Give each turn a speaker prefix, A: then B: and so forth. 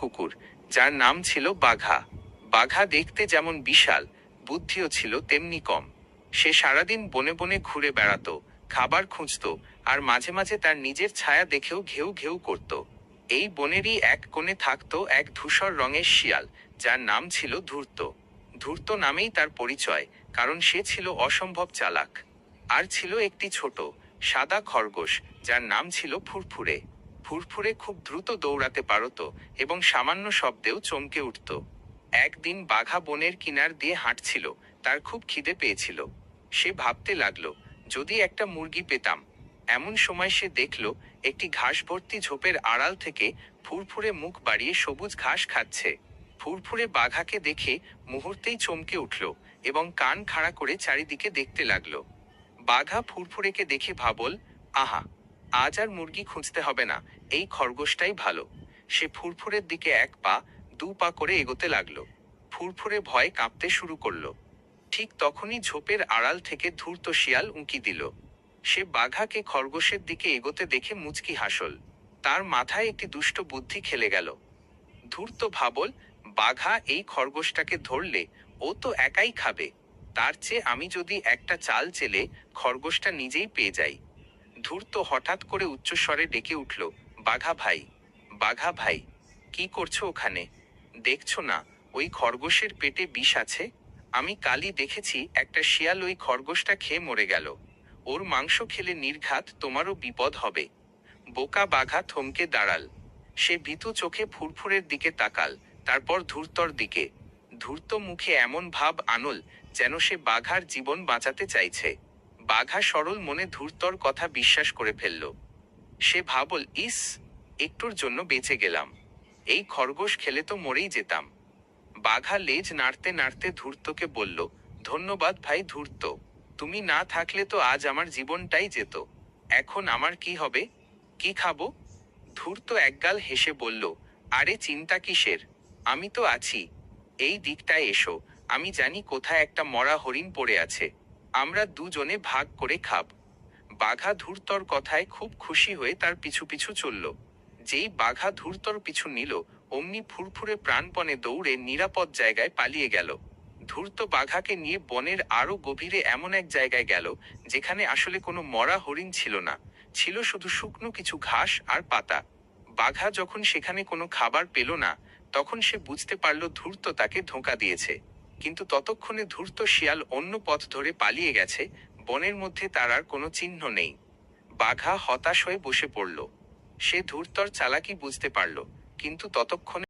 A: কুকুর, যার নাম ছিল বাঘা। বাঘা দেখতে যেমন বিশাল, বুদ্ধিও ছিল তেমনি কম। সে সারাদিন বনে বনে ঘুরে বেড়াতো, খাবার খুঁজত, আর মাঝে মাঝে তার নিজের ছায়া দেখেও ঘেউ ঘেউ করত। এই বনেরই এক কোণে থাকতো এক ধূসর রঙের শিয়াল, যার নাম ছিল ধূর্ত। ধূর্ত নামেই তার পরিচয়, কারণ সে ছিল অসম্ভব চালাক। আর ছিল একটি ছোট সাদা খরগোশ, যার নাম ছিল ফুরফুরে। ফুরফুরে খুব দ্রুত দৌড়াতে পারত এবং সামান্য শব্দেও চমকে উঠত। একদিন বাঘা বনের কিনার দিয়ে হাঁটছিল, তার খুব খিদে পেয়েছিল। সে ভাবতে লাগলো, যদি একটা মুরগি পেতাম। এমন সময় সে দেখল একটি ঘাস ভর্তি ঝোপের আড়াল থেকে ফুরফুরে মুখ বাড়িয়ে সবুজ ঘাস খাচ্ছে। ফুরফুরে বাঘাকে দেখে মুহূর্তেই চমকে উঠল এবং কান খাড়া করে চারিদিকে দেখতে লাগলো। বাঘা ফুরফুরেকে দেখে ভাবল, আহা, আজ আর মুরগি খুঁজতে হবে না, এই খরগোশটাই ভালো। সে ফুরফুরের দিকে এক পা দু পা করে এগোতে লাগলো। ফুরফুরে ভয়ে কাঁপতে শুরু করলো। ঠিক তখনই ঝোপের আড়াল থেকে ধূর্ত শিয়াল উঁকি দিল। সে বাঘাকে খরগোশের দিকে এগোতে দেখে মুচকি হাসল। তার মাথায় একটি দুষ্ট বুদ্ধি খেলে গেল। ধূর্ত ভাবল, বাঘা এই খরগোশটাকে ধরলে ও তো একাই খাবে। তার চেয়ে আমি যদি একটা চাল চেলে খরগোশটা নিজেই পেয়ে যাই। ধূর্ত হঠাৎ করে উচ্চস্বরে ডেকে উঠল, বাঘা ভাই, বাঘা ভাই, কি করছো ওখানে? দেখছো না ওই খরগোশের পেটে বিষ আছে? আমি কালই দেখেছি একটা শিয়াল ওই খরগোশটা খেয়ে মরে গেল। ওর মাংস খেলে নির্ঘাত তোমারও বিপদ হবে। বোকা বাঘা থমকে দাঁড়াল। সে ভীতু চোখে ফুরফুরের দিকে তাকাল, তারপর ধূর্তর দিকে। ধূর্ত মুখে এমন ভাব আনল যেন সে বাঘার জীবন বাঁচাতে চাইছে। বাঘা সরল মনে ধূর্তর কথা বিশ্বাস করে ফেলল। সে ভাবল, ইস, একটুর জন্য বেঁচে গেলাম। এই খরগোশ খেলে তো মরেই যেতাম। বাঘা লেজ নাড়তে নাড়তে ধূর্তকে বলল, ধন্যবাদ ভাই ধূর্ত, তুমি না থাকলে তো আজ আমার জীবনটাই যেত। এখন আমার কি হবে? কি খাবো? ধূর্ত একগাল হেসে বলল, আরে চিন্তা কিসের, আমি তো আছি। এই দিকটায় এসো, আমি জানি কোথায় একটা মরা হরিণ পড়ে আছে। আমরা দুজনে ভাগ করে খাব। বাঘা ধূর্তর কথায় খুব খুশি হয়ে তার পিছু পিছু চলল। যেই বাঘা ধূর্তর পিছু নিল, অমনি ফুরফুরে প্রাণপণে দৌড়ে নিরাপদ জায়গায় পালিয়ে গেল। ধূর্ত বাঘাকে নিয়ে বনের আরো গভীরে এমন এক জায়গায় গেল, যেখানে আসলে কোনো মরা হরিণ ছিল না, ছিল শুধু শুকনো কিছু ঘাস আর পাতা। বাঘা যখন সেখানে কোনো খাবার পেল না, তখন সে বুঝতে পারল ধূর্ত তাকে ধোঁকা দিয়েছে। কিন্তু ততক্ষণে ধূর্ত শিয়াল অন্য পথ ধরে পালিয়ে গেছে, বনের মধ্যে তার আর কোনো চিহ্ন নেই। বাঘা হতাশ হয়ে বসে পড়ল। সে ধূর্তর চালাকি বুঝতে পারল, কিন্তু ততক্ষণে